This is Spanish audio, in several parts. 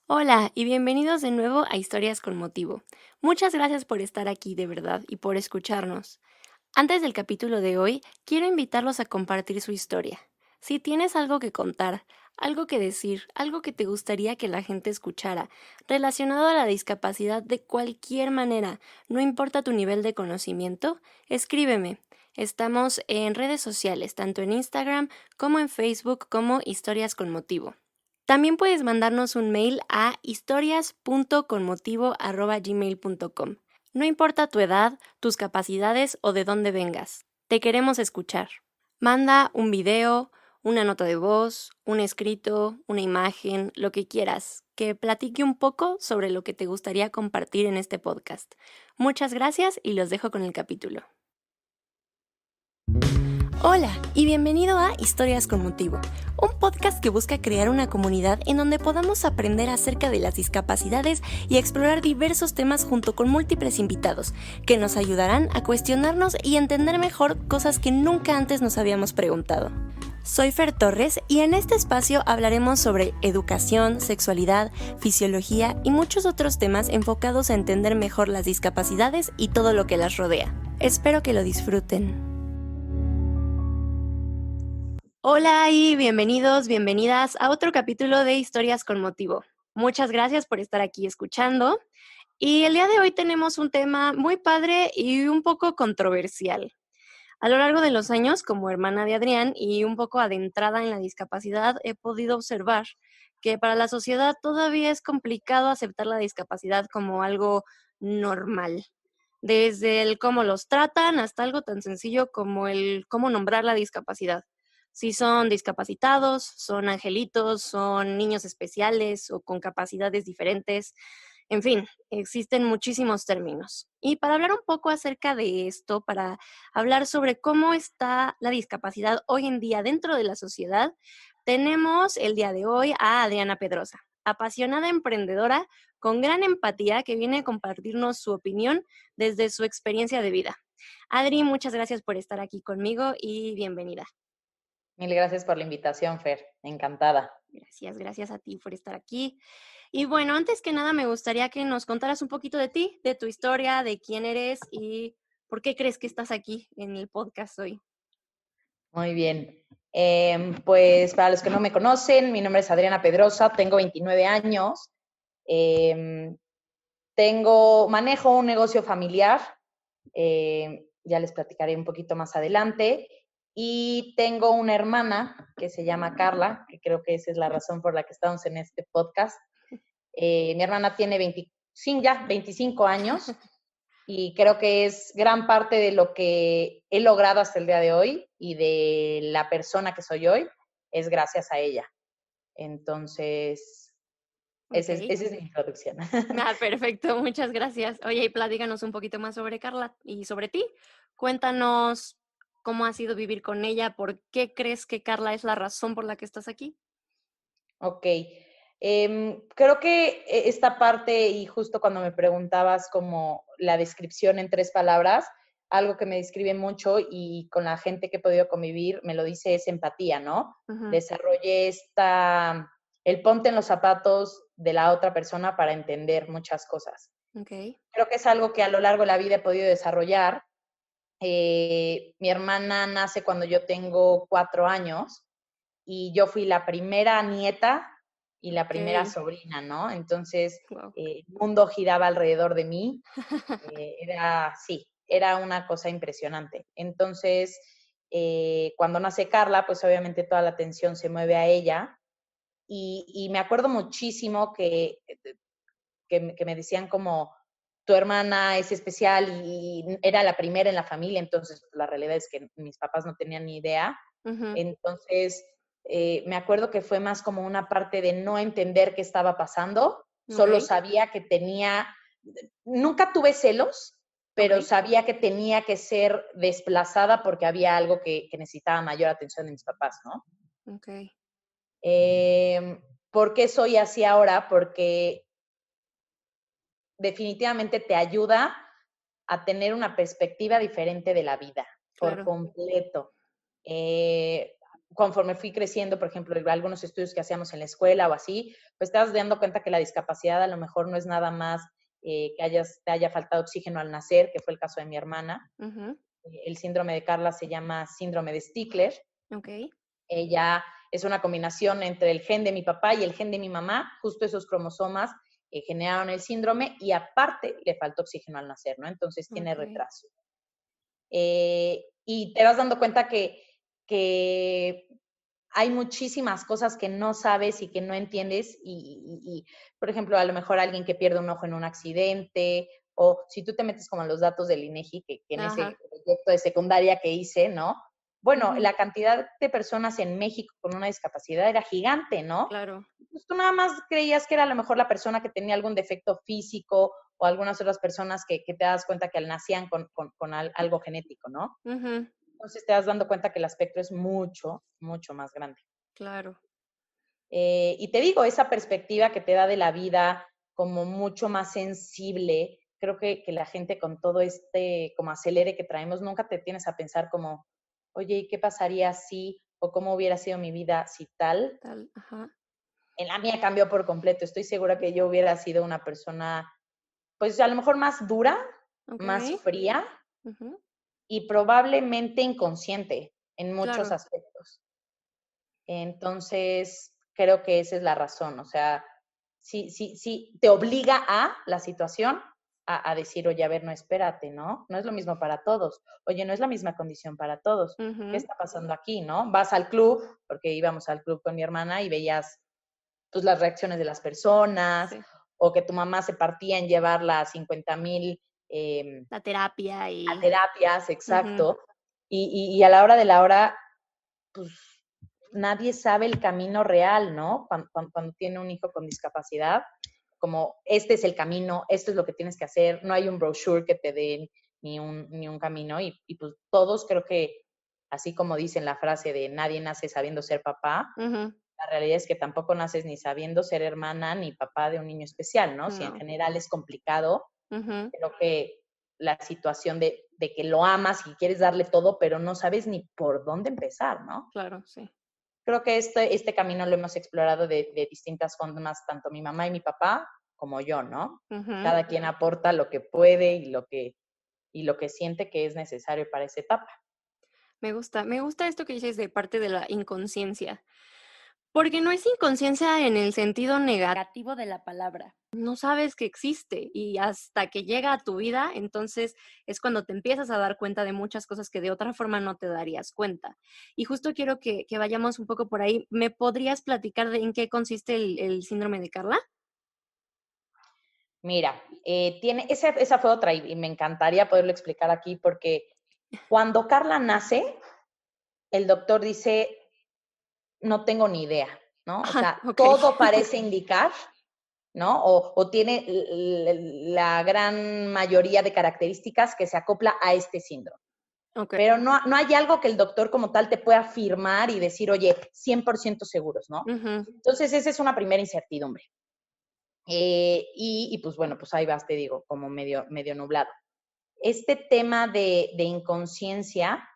Hola y bienvenidos de nuevo a Historias con Motivo. Muchas gracias por estar aquí de verdad y por escucharnos. Antes del capítulo de hoy, quiero invitarlos a compartir su historia. Si tienes algo que contar, algo que decir, algo que te gustaría que la gente escuchara, relacionado a la discapacidad de cualquier manera, no importa tu nivel de conocimiento, escríbeme. Estamos en redes sociales, tanto en Instagram como en Facebook como Historias con Motivo. También puedes mandarnos un mail a historias.conmotivo@gmail.com. No importa tu edad, tus capacidades o de dónde vengas. Te queremos escuchar. Manda un video, una nota de voz, un escrito, una imagen, lo que quieras, que platique un poco sobre lo que te gustaría compartir en este podcast. Muchas gracias y los dejo con el capítulo. Hola y bienvenido a Historias con Motivo, un podcast que busca crear una comunidad en donde podamos aprender acerca de las discapacidades y explorar diversos temas junto con múltiples invitados que nos ayudarán a cuestionarnos y entender mejor cosas que nunca antes nos habíamos preguntado. Soy Fer Torres y en este espacio hablaremos sobre educación, sexualidad, fisiología y muchos otros temas enfocados a entender mejor las discapacidades y todo lo que las rodea. Espero que lo disfruten. Hola y bienvenidos, bienvenidas a otro capítulo de Historias con Motivo. Muchas gracias por estar aquí escuchando. Y el día de hoy tenemos un tema muy padre y un poco controversial. A lo largo de los años, como hermana de Adrián y un poco adentrada en la discapacidad, he podido observar que para la sociedad todavía es complicado aceptar la discapacidad como algo normal. Desde el cómo los tratan hasta algo tan sencillo como el cómo nombrar la discapacidad. Si son discapacitados, son angelitos, son niños especiales o con capacidades diferentes. En fin, existen muchísimos términos. Y para hablar un poco acerca de esto, para hablar sobre cómo está la discapacidad hoy en día dentro de la sociedad, tenemos el día de hoy a Adriana Pedrosa, apasionada emprendedora con gran empatía que viene a compartirnos su opinión desde su experiencia de vida. Adri, muchas gracias por estar aquí conmigo y bienvenida. Mil gracias por la invitación, Fer. Encantada. Gracias a ti por estar aquí. Y bueno, antes que nada me gustaría que nos contaras un poquito de ti, de tu historia, de quién eres y por qué crees que estás aquí en el podcast hoy. Muy bien. Pues para los que no me conocen, mi nombre es Adriana Pedrosa, tengo 29 años. Em, Manejo un negocio familiar, ya les platicaré un poquito más adelante. Y tengo una hermana que se llama Carla, que creo que esa es la razón por la que estamos en este podcast. Mi hermana tiene 25 años. Y creo que es gran parte de lo que he logrado hasta el día de hoy y de la persona que soy hoy, es gracias a ella. Entonces, Ok. esa es mi introducción. Perfecto, muchas gracias. Oye, y platícanos un poquito más sobre Carla y sobre ti. Cuéntanos cómo ha sido vivir con ella, por qué crees que Carla es la razón por la que estás aquí. Ok. Creo que esta parte, y justo cuando me preguntabas como la descripción en 3 palabras, algo que me describe mucho y con la gente que he podido convivir me lo dice es empatía, ¿no? Ujú. Desarrollé el ponte en los zapatos de la otra persona para entender muchas cosas. Ok. Creo que es algo que a lo largo de la vida he podido desarrollar. Mi hermana nace cuando yo tengo 4 años y yo fui la primera nieta y la primera Ok. sobrina, ¿no? Entonces, Wow. el mundo giraba alrededor de mí. Sí, era una cosa impresionante. Entonces, cuando nace Carla, pues obviamente toda la atención se mueve a ella. Y me acuerdo muchísimo que me decían como, tu hermana es especial y era la primera en la familia, entonces la realidad es que mis papás no tenían ni idea. Ujú. Entonces, me acuerdo que fue más como una parte de no entender qué estaba pasando, Ok. solo sabía que nunca tuve celos, Ok. pero sabía que tenía que ser desplazada porque había algo que necesitaba mayor atención de mis papás, ¿no? Ok. ¿Por qué soy así ahora? Porque definitivamente te ayuda a tener una perspectiva diferente de la vida, por Claro. completo. Eh, conforme fui creciendo, por ejemplo, algunos estudios que hacíamos en la escuela o así, pues te vas dando cuenta que la discapacidad a lo mejor no es nada más que te haya faltado oxígeno al nacer, que fue el caso de mi hermana. El síndrome de Carla se llama síndrome de Stickler. Ok. Ella es una combinación entre el gen de mi papá y el gen de mi mamá, justo esos cromosomas generaron el síndrome y aparte le faltó oxígeno al nacer, ¿no? Entonces tiene Ok. retraso. Y te vas dando cuenta que hay muchísimas cosas que no sabes y que no entiendes y, por ejemplo, a lo mejor alguien que pierde un ojo en un accidente o si tú te metes como en los datos del INEGI, que en ese Ajá. proyecto de secundaria que hice, ¿no? Bueno, Ujú. la cantidad de personas en México con una discapacidad era gigante, ¿no? Claro. Pues tú nada más creías que era a lo mejor la persona que tenía algún defecto físico o algunas otras personas que te das cuenta que nacían con algo genético, ¿no? Ujú. Entonces te das dando cuenta que el aspecto es mucho, mucho más grande. Claro. Y te digo, esa perspectiva que te da de la vida como mucho más sensible, creo que la gente con todo este como acelere que traemos, nunca te tienes a pensar como, oye, ¿y qué pasaría si, o cómo hubiera sido mi vida si tal? Tal. Ajá. En la mía cambió por completo. Estoy segura que yo hubiera sido una persona, pues a lo mejor más dura, Ok. más fría Ujú. y probablemente inconsciente en muchos Claro. aspectos. Entonces, creo que esa es la razón. O sea, sí, te obliga a la situación a decir, oye, a ver, no, espérate, ¿no? No es lo mismo para todos. Oye, no es la misma condición para todos. ¿Qué Ujú. está pasando aquí, no? Vas al club, porque íbamos al club con mi hermana y veías pues, las reacciones de las personas, Sí. o que tu mamá se partía en llevarla a 50,000 La terapia a y. terapias, Ujú. exacto. Y a la hora de la hora, pues nadie sabe el camino real, ¿no? Cuando tiene un hijo con discapacidad, como este es el camino, esto es lo que tienes que hacer, no hay un brochure que te dé ni un camino y pues todos creo que, así como dicen la frase de nadie nace sabiendo ser papá, Ujú. la realidad es que tampoco naces ni sabiendo ser hermana ni papá de un niño especial, ¿no? Si en No. general es complicado, Ujú. creo que la situación de que lo amas y quieres darle todo, pero no sabes ni por dónde empezar, ¿no? Claro, sí. Creo que este camino lo hemos explorado de distintas formas, tanto mi mamá y mi papá como yo, ¿no? Ujú. Cada quien aporta lo que puede y lo que siente que es necesario para esa etapa. Me gusta esto que dices de parte de la inconsciencia, porque no es inconsciencia en el sentido negativo de la palabra. No sabes que existe y hasta que llega a tu vida, entonces es cuando te empiezas a dar cuenta de muchas cosas que de otra forma no te darías cuenta. Y justo quiero que vayamos un poco por ahí. ¿Me podrías platicar de en qué consiste el síndrome de Carla? Mira, esa fue otra y me encantaría poderlo explicar aquí porque cuando Carla nace, el doctor dice, no tengo ni idea, ¿no? O Ajá, sea, okey. todo parece indicar, ¿no? O tiene la gran mayoría de características que se acopla a este síndrome. Okey. Pero no hay algo que el doctor como tal te pueda afirmar y decir, oye, 100% seguros, ¿no? Ujú. Entonces, esa es una primera incertidumbre. Y pues bueno, pues ahí vas, te digo, como medio nublado. Este tema de inconsciencia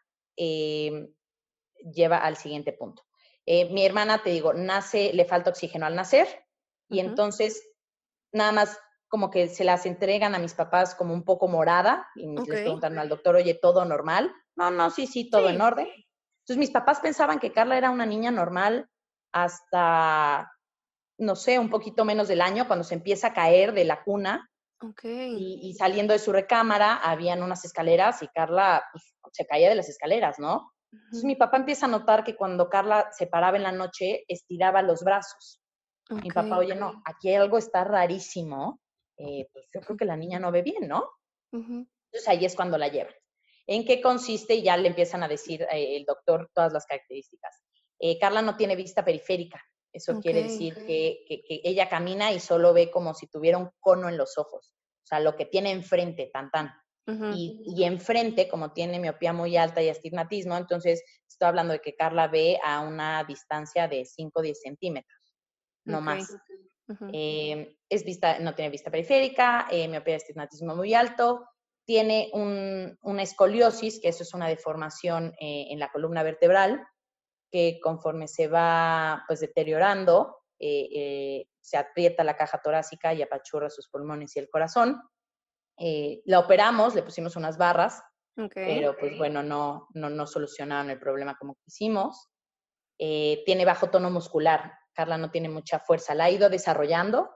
lleva al siguiente punto. Mi hermana, te digo, le falta oxígeno al nacer y Ujú. entonces nada más como que se las entregan a mis papás como un poco morada y les Okey. preguntan al doctor, oye, ¿todo normal? No, no, sí, todo en Sí. orden. Entonces mis papás pensaban que Carla era una niña normal hasta, no sé, un poquito menos del año, cuando se empieza a caer de la cuna Okey. y saliendo de su recámara habían unas escaleras y Carla pues, se caía de las escaleras, ¿no? Entonces Ujú. mi papá empieza a notar que cuando Carla se paraba en la noche, estiraba los brazos. Mi papá, Okey. oye, no, aquí algo está rarísimo, pues yo creo que la niña no ve bien, ¿no? Ujú. Entonces ahí es cuando la llevan. ¿En qué consiste? Y ya le empiezan a decir el doctor todas las características. Carla no tiene vista periférica. Eso quiere Okey. decir que ella camina y solo ve como si tuviera un cono en los ojos. O sea, lo que tiene enfrente, tan tan. Ujú. Y enfrente, como tiene miopía muy alta y astigmatismo, entonces estoy hablando de que Carla ve a una distancia de 5 o 10 centímetros, no Okey. más. Ujú. No tiene vista periférica, miopía y astigmatismo muy alto, tiene una escoliosis, que eso es una deformación en la columna vertebral, que conforme se va pues deteriorando, se aprieta la caja torácica y apachurra sus pulmones y el corazón. La operamos, le pusimos unas barras, pero pues bueno, no solucionaron el problema como quisimos. Tiene bajo tono muscular. Carla no tiene mucha fuerza, la ha ido desarrollando,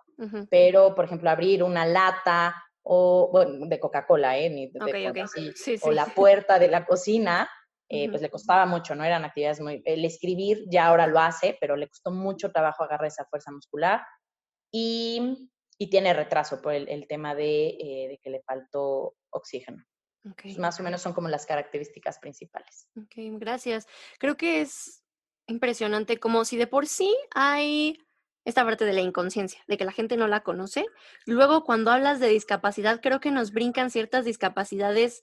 pero por ejemplo abrir una lata o bueno, de Coca-Cola, ni de Ok. sí, Sí, o sí. la puerta de la cocina, pues le costaba mucho, no eran actividades muy... El escribir ya ahora lo hace, pero le costó mucho trabajo agarrar esa fuerza muscular y tiene retraso por el tema de que le faltó oxígeno. Pues más o menos son como las características principales. Ok, gracias. Creo que es impresionante, como si de por sí hay esta parte de la inconsciencia, de que la gente no la conoce. Luego, cuando hablas de discapacidad, creo que nos brincan ciertas discapacidades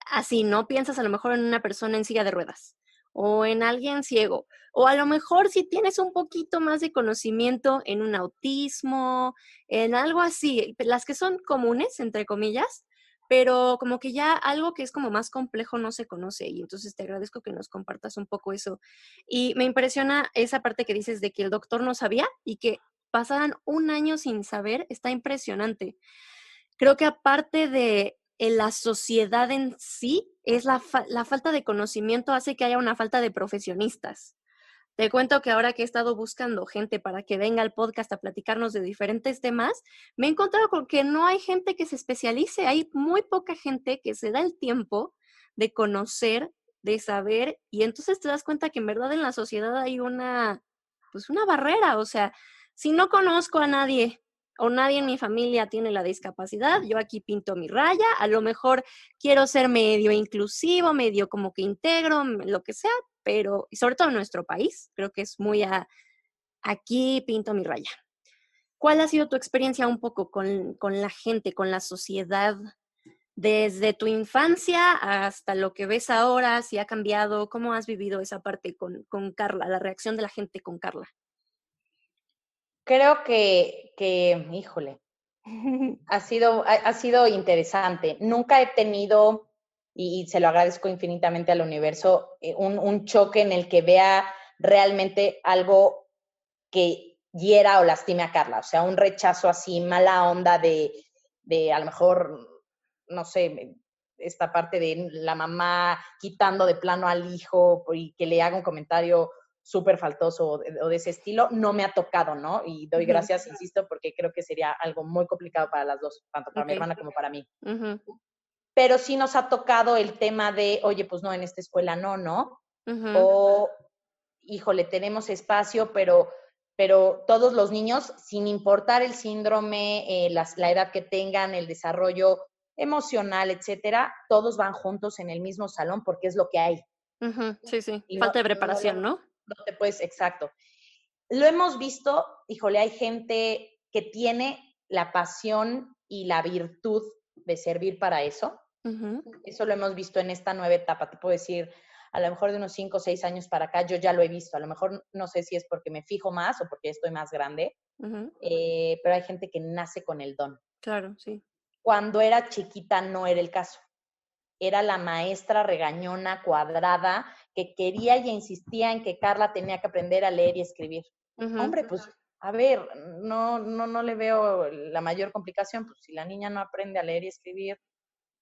así, ¿no? Piensas a lo mejor en una persona en silla de ruedas o en alguien ciego, o a lo mejor si tienes un poquito más de conocimiento en un autismo, en algo así, las que son comunes, entre comillas, pero como que ya algo que es como más complejo no se conoce y entonces te agradezco que nos compartas un poco eso. Y me impresiona esa parte que dices de que el doctor no sabía y que pasaran un año sin saber, está impresionante. Creo que aparte de la sociedad en sí, es la falta de conocimiento hace que haya una falta de profesionistas. Te cuento que ahora que he estado buscando gente para que venga al podcast a platicarnos de diferentes temas, me he encontrado con que no hay gente que se especialice, hay muy poca gente que se da el tiempo de conocer, de saber, y entonces te das cuenta que en verdad en la sociedad hay pues una barrera, o sea, si no conozco a nadie o nadie en mi familia tiene la discapacidad, yo aquí pinto mi raya, a lo mejor quiero ser medio inclusivo, medio como que integro, lo que sea, pero, y sobre todo en nuestro país, creo que es muy aquí pinto mi raya. ¿Cuál ha sido tu experiencia un poco con la gente, con la sociedad, desde tu infancia hasta lo que ves ahora, si ha cambiado? ¿Cómo has vivido esa parte con Carla, la reacción de la gente con Carla? Creo híjole, ha sido interesante. Nunca he tenido, y se lo agradezco infinitamente al universo, un choque en el que vea realmente algo que hiera o lastime a Carla. O sea, un rechazo así, mala onda de a lo mejor, no sé, esta parte de la mamá quitando de plano al hijo y que le haga un comentario súper faltoso o de ese estilo, no me ha tocado, ¿no? Y doy gracias, insisto, porque creo que sería algo muy complicado para las dos, tanto para mi hermana como para mí. Pero sí nos ha tocado el tema de, oye, pues no, en esta escuela no. O, híjole, tenemos espacio, pero todos los niños, sin importar el síndrome, la edad que tengan, el desarrollo emocional, etcétera, todos van juntos en el mismo salón porque es lo que hay. Sí. Y Falta de preparación, ¿no? no te puedes, exacto. Lo hemos visto, híjole, hay gente que tiene la pasión y la virtud de servir para eso. Eso lo hemos visto en esta nueva etapa. Te puedo decir, a lo mejor de unos 5 o 6 años para acá, yo ya lo he visto. A lo mejor no sé si es porque me fijo más o porque estoy más grande, pero hay gente que nace con el don. Claro, sí. Cuando era chiquita no era el caso. Era la maestra regañona, cuadrada, que quería y insistía en que Carla tenía que aprender a leer y escribir. Hombre, pues, a ver, no le veo la mayor complicación. Pues si la niña no aprende a leer y escribir,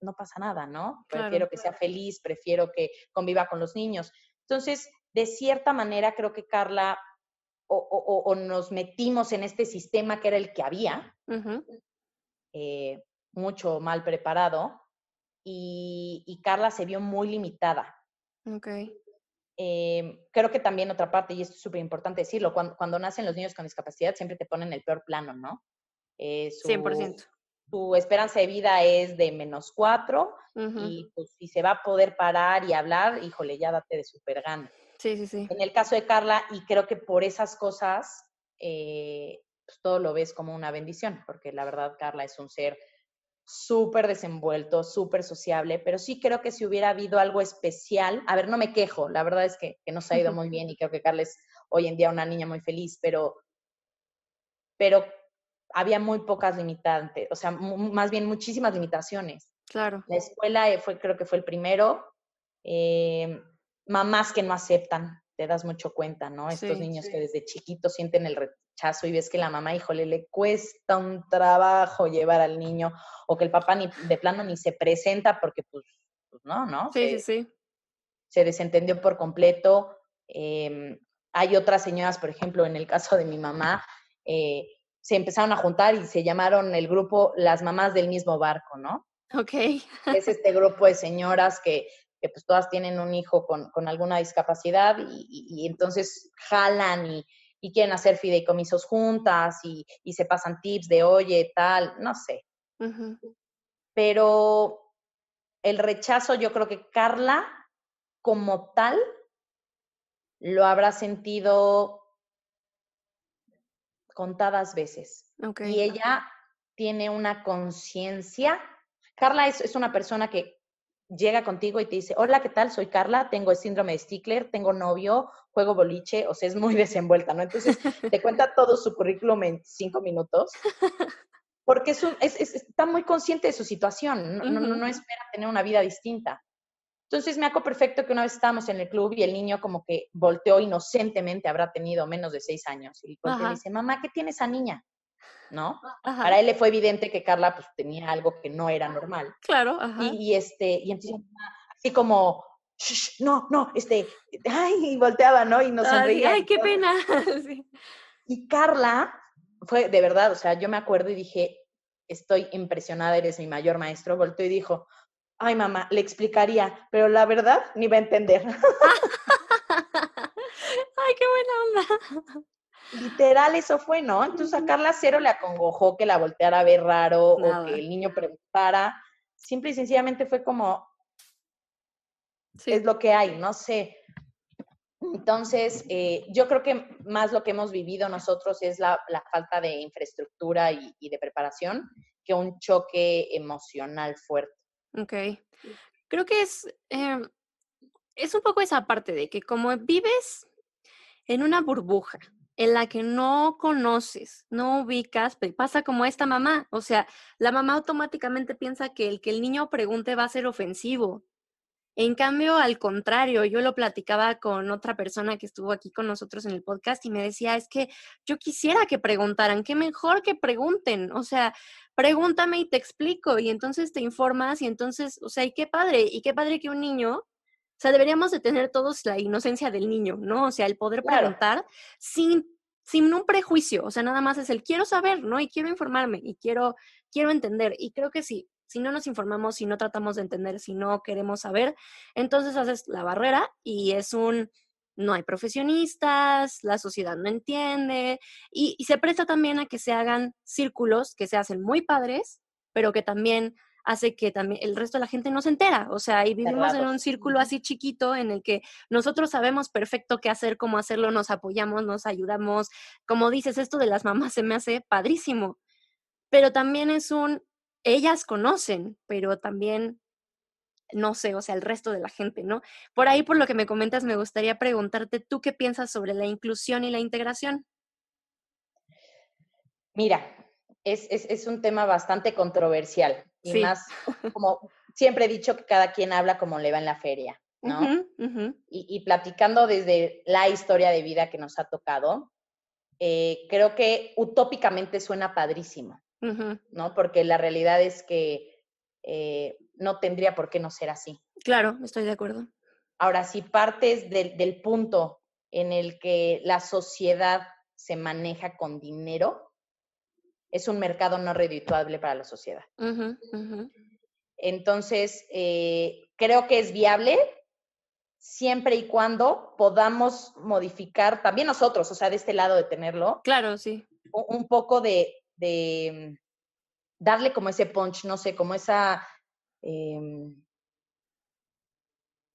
no pasa nada, ¿no? Prefiero que sea feliz, prefiero que conviva con los niños. Entonces, de cierta manera, creo que Carla o nos metimos en este sistema que era el que había, mucho mal preparado, y Carla se vio muy limitada. Creo que también otra parte, y esto es súper importante decirlo, cuando nacen los niños con discapacidad siempre te ponen el peor plano, ¿no? 100%. Su esperanza de vida es de -4 y pues si se va a poder parar y hablar, híjole, ya date de súper gana. Sí. En el caso de Carla, y creo que por esas cosas, pues todo lo ves como una bendición, porque la verdad Carla es un ser súper desenvuelto, súper sociable, pero sí creo que si hubiera habido algo especial, a ver, no me quejo, la verdad es que nos ha ido muy bien y creo que Carla es hoy en día una niña muy feliz, pero había muy pocas limitantes, o sea, más bien muchísimas limitaciones. Claro. La escuela creo que fue el primero, mamás que no aceptan, te das mucho cuenta, ¿no? Estos Sí. niños que desde chiquitos sienten el rechazo y ves que la mamá, híjole, le cuesta un trabajo llevar al niño, o que el papá ni de plano ni se presenta porque pues no, ¿no? Sí, sí, sí. Se desentendió por completo. Hay otras señoras, por ejemplo, en el caso de mi mamá, se empezaron a juntar y se llamaron el grupo Las Mamás del Mismo Barco, ¿no? Ok. Es este grupo de señoras que pues todas tienen un hijo con alguna discapacidad y entonces jalan y quieren hacer fideicomisos juntas y se pasan tips de, oye, tal, no sé. Ujú. Pero el rechazo, yo creo que Carla, como tal, lo habrá sentido contadas veces. Ok. Y ella tiene una conciencia. Carla es una persona que llega contigo y te dice, hola, ¿qué tal? Soy Carla, tengo el síndrome de Stickler, tengo novio, juego boliche, o sea, es muy desenvuelta, ¿no? Entonces, te cuenta todo su currículum en 5 minutos, porque está muy consciente de su situación, Ujú. no espera tener una vida distinta. Entonces, me acuerdo perfecto que una vez estábamos en el club y el niño como que volteó inocentemente, habrá tenido menos de 6 años, y volteó y le Ajá. dice, mamá, ¿qué tiene esa niña? ¿No? Ajá. Para él le fue evidente que Carla pues tenía algo que no era normal. Claro, ajá. Y entonces así como, no, no, ay, y volteaba, ¿no? Y nos Ah, sí. sonreía Ay, y qué todo. pena. Sí. Y Carla fue, de verdad, o sea, yo me acuerdo y dije, estoy impresionada, eres mi mayor maestro. Volteó y dijo, ay, mamá, le explicaría, pero la verdad ni va a entender. Ay, qué buena onda. Literal, eso fue, ¿no? Entonces a Ujú. Carla cero le acongojó que la volteara a ver raro o que Nada. el niño preguntara. Simple y sencillamente fue como, es Sí. lo que hay, no sé. Entonces, yo creo que más lo que hemos vivido nosotros es la falta de infraestructura y de preparación que un choque emocional fuerte. Ok. Creo que es un poco esa parte de que como vives en una burbuja en la que no conoces, no ubicas, pasa como esta mamá, o sea, la mamá automáticamente piensa que el niño pregunte va a ser ofensivo. En cambio, al contrario, yo lo platicaba con otra persona que estuvo aquí con nosotros en el podcast y me decía, es que yo quisiera que preguntaran, qué mejor que pregunten, o sea, pregúntame y te explico y entonces te informas y entonces, o sea, y qué padre que un niño, o sea, deberíamos de tener todos la inocencia del niño, ¿no? O sea, el poder Claro, preguntar sin, sin un prejuicio, o sea, nada más es el quiero saber, ¿no? Y quiero informarme y quiero entender. Y creo que sí, si no nos informamos, si no tratamos de entender, si no queremos saber, entonces haces la barrera y no hay profesionistas, la sociedad no entiende y se presta también a que se hagan círculos que se hacen muy padres, pero que también hace que también el resto de la gente no se entera, o sea, y vivimos en un cerrados. círculo así chiquito en el que nosotros sabemos perfecto qué hacer, cómo hacerlo, nos apoyamos, nos ayudamos. Como dices, esto de las mamás se me hace padrísimo, pero también ellas conocen, pero también no sé, o sea, el resto de la gente, ¿no? Por ahí, por lo que me comentas, me gustaría preguntarte, ¿tú qué piensas sobre la inclusión y la integración? Mira, es un tema bastante controversial y Sí. más como siempre he dicho que cada quien habla como le va en la feria, Ujú, ¿no? ujú, Y platicando desde la historia de vida que nos ha tocado, creo que utópicamente suena padrísimo, ujú. ¿no? Porque la realidad es que no tendría por qué no ser así. Claro, estoy de acuerdo. Ahora, si partes del punto en el que la sociedad se maneja con dinero, es un mercado no redituable para la sociedad. Ujú, ujú. Entonces, creo que es viable siempre y cuando podamos modificar, también nosotros, o sea, de este lado de tenerlo, Claro, sí. un poco de darle como ese punch, no sé, como esa, eh,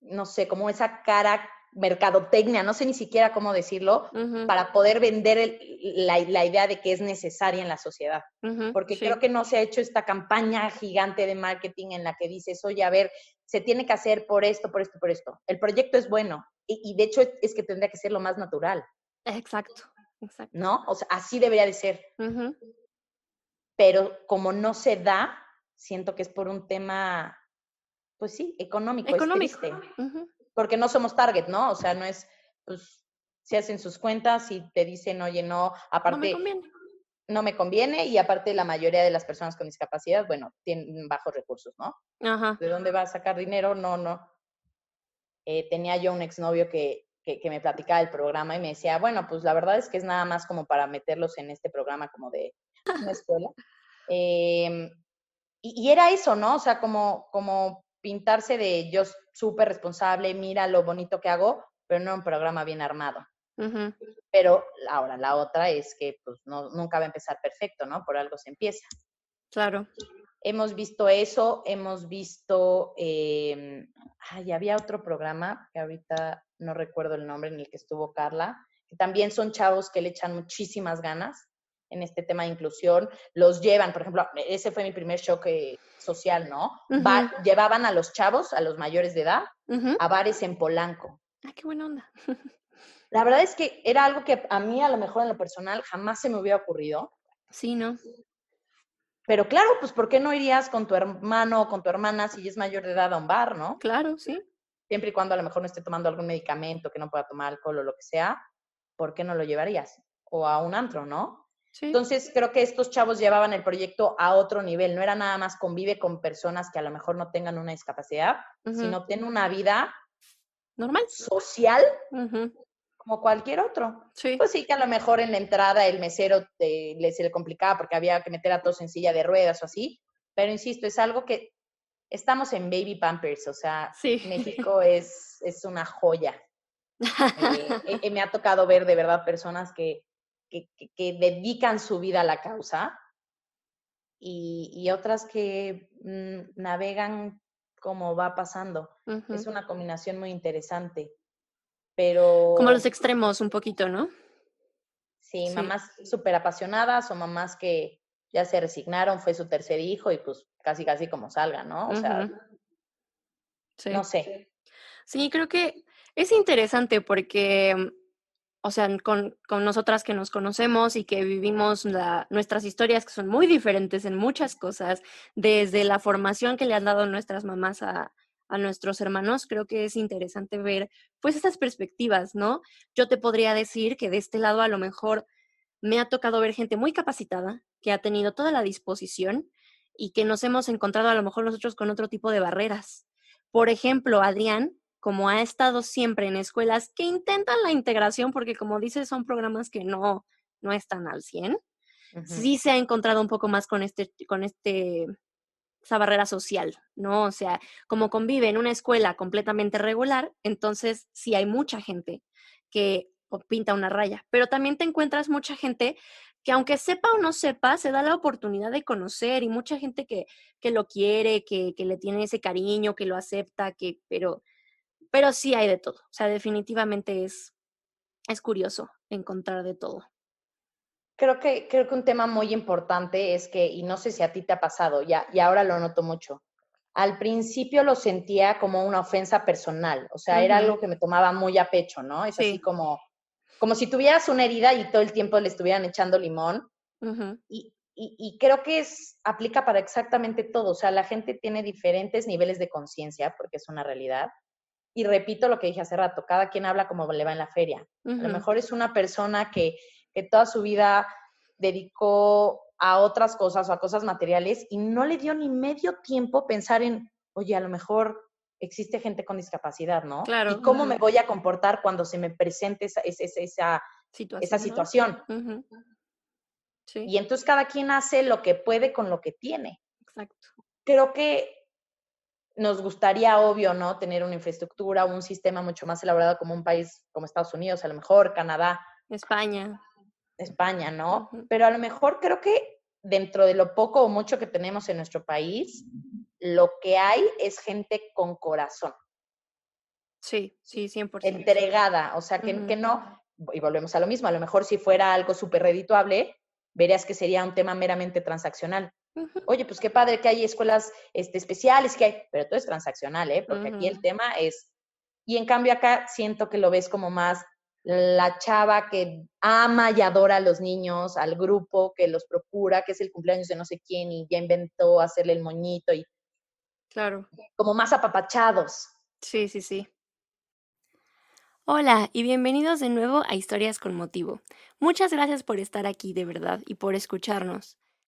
no sé, como esa cara mercadotecnia, no sé ni siquiera cómo decirlo, Ujú, para poder vender la idea de que es necesaria en la sociedad. ujú, Porque creo sí. que no se ha hecho esta campaña gigante de marketing en la que dices, oye, a ver, se tiene que hacer por esto, por esto, por esto. El proyecto es bueno y de hecho es que tendría que ser lo más natural, Exacto, exacto. ¿no? O sea, así debería de ser. Ujú. Pero como no se da, siento que es por un tema, pues sí, económico, es Económico. triste. Ujú. Porque no somos target, ¿no? O sea, no es, pues se hacen sus cuentas y te dicen, oye, no, No me aparte conviene. no me conviene y aparte la mayoría de las personas con discapacidad, bueno, tienen bajos recursos, ¿no? Ajá. ¿De dónde va a sacar dinero? No, no. Tenía yo un exnovio que me platicaba del programa y me decía, bueno, pues la verdad es que es nada más como para meterlos en este programa como de una escuela. Y era eso, ¿no? O sea, como pintarse de yo súper responsable, mira lo bonito que hago, pero no un programa bien armado. Uh-huh. Pero ahora la otra es que pues no, nunca va a empezar perfecto, ¿no? Por algo se empieza. Claro. Hemos visto eso, hemos visto, había otro programa que ahorita no recuerdo el nombre en el que estuvo Carla, que también son chavos que le echan muchísimas ganas en este tema de inclusión, los llevan, por ejemplo, ese fue mi primer shock social, ¿no? Uh-huh. Llevaban a los chavos, a los mayores de edad, Uh-huh. a bares en Polanco. Ah, qué buena onda. La verdad es que era algo que a mí, a lo mejor en lo personal, jamás se me hubiera ocurrido. Sí, ¿no? Pero claro, pues ¿por qué no irías con tu hermano o con tu hermana si es mayor de edad a un bar, ¿no? Claro, sí. Siempre y cuando a lo mejor no esté tomando algún medicamento, que no pueda tomar alcohol o lo que sea, ¿por qué no lo llevarías? O a un antro, ¿no? Sí. Entonces creo que estos chavos llevaban el proyecto a otro nivel. No era nada más convive con personas que a lo mejor no tengan una discapacidad, Uh-huh. sino ten una vida Normal. social Uh-huh. como cualquier otro. Sí. Pues sí que a lo mejor en la entrada el mesero se le complicaba porque había que meter a todos en silla de ruedas o así, pero insisto, es algo que estamos en baby pampers, o sea, Sí. México es una joya. Me ha tocado ver de verdad personas que dedican su vida a la causa y otras que navegan como va pasando. Uh-huh. Es una combinación muy interesante, Como los pero extremos un poquito, ¿no? sí, Sí. mamás súper apasionadas o mamás que ya se resignaron, fue su tercer hijo y pues casi, casi como salga, ¿no? O sea, Uh-huh. Sí. no sé. Sí, creo que es interesante porque, o sea, con nosotras que nos conocemos y que vivimos nuestras historias que son muy diferentes en muchas cosas, desde la formación que le han dado nuestras mamás a nuestros hermanos, creo que es interesante ver pues estas perspectivas, ¿no? Yo te podría decir que de este lado a lo mejor me ha tocado ver gente muy capacitada, que ha tenido toda la disposición y que nos hemos encontrado a lo mejor nosotros con otro tipo de barreras. Por ejemplo, Adrián, como ha estado siempre en escuelas que intentan la integración, porque como dices, son programas que no están al 100, Ujú. sí se ha encontrado un poco más esa barrera social, ¿no? O sea, como convive en una escuela completamente regular, entonces sí hay mucha gente que pinta una raya, pero también te encuentras mucha gente que aunque sepa o no sepa, se da la oportunidad de conocer y mucha gente que lo quiere, que le tiene ese cariño, que lo acepta, pero sí hay de todo. O sea, definitivamente es curioso encontrar de todo. Creo que un tema muy importante es que, y no sé si a ti te ha pasado, ya, y ahora lo noto mucho, al principio lo sentía como una ofensa personal, o sea, era Ujú. algo que me tomaba muy a pecho, ¿no? Es así Sí. como si tuvieras una herida y todo el tiempo le estuvieran echando limón, Ujú. y creo que aplica para exactamente todo, o sea, la gente tiene diferentes niveles de conciencia, porque es una realidad, y repito lo que dije hace rato, cada quien habla como le va en la feria. A lo Ujú. mejor es una persona que toda su vida dedicó a otras cosas o a cosas materiales y no le dio ni medio tiempo pensar en, oye, a lo mejor existe gente con discapacidad, ¿no? Claro. ¿Y cómo me Ujú. voy a comportar cuando se me presente esa Situación, ¿no? situación? Ujú. Sí, Y entonces cada quien hace lo que puede con lo que tiene. exacto. Creo que nos gustaría, obvio, ¿no? Tener una infraestructura, un sistema mucho más elaborado como un país como Estados Unidos, a lo mejor Canadá, España. España, ¿no? Ujú. Pero a lo mejor creo que dentro de lo poco o mucho que tenemos en nuestro país, lo que hay es gente con corazón, Sí, sí, 100%. entregada, o sea, que Ujú. no, y volvemos a lo mismo, a lo mejor si fuera algo súper redituable, verías que sería un tema meramente transaccional. Ujú. Oye, pues qué padre que hay escuelas especiales, que hay, pero todo es transaccional, ¿eh? Porque aquí Ujú. el tema es, y en cambio acá siento que lo ves como más la chava que ama y adora a los niños, al grupo que los procura, que es el cumpleaños de no sé quién y ya inventó hacerle el moñito y Claro. como más apapachados. Sí, sí, sí. Hola y bienvenidos de nuevo a Historias con Motivo. Muchas gracias por estar aquí de verdad y por escucharnos.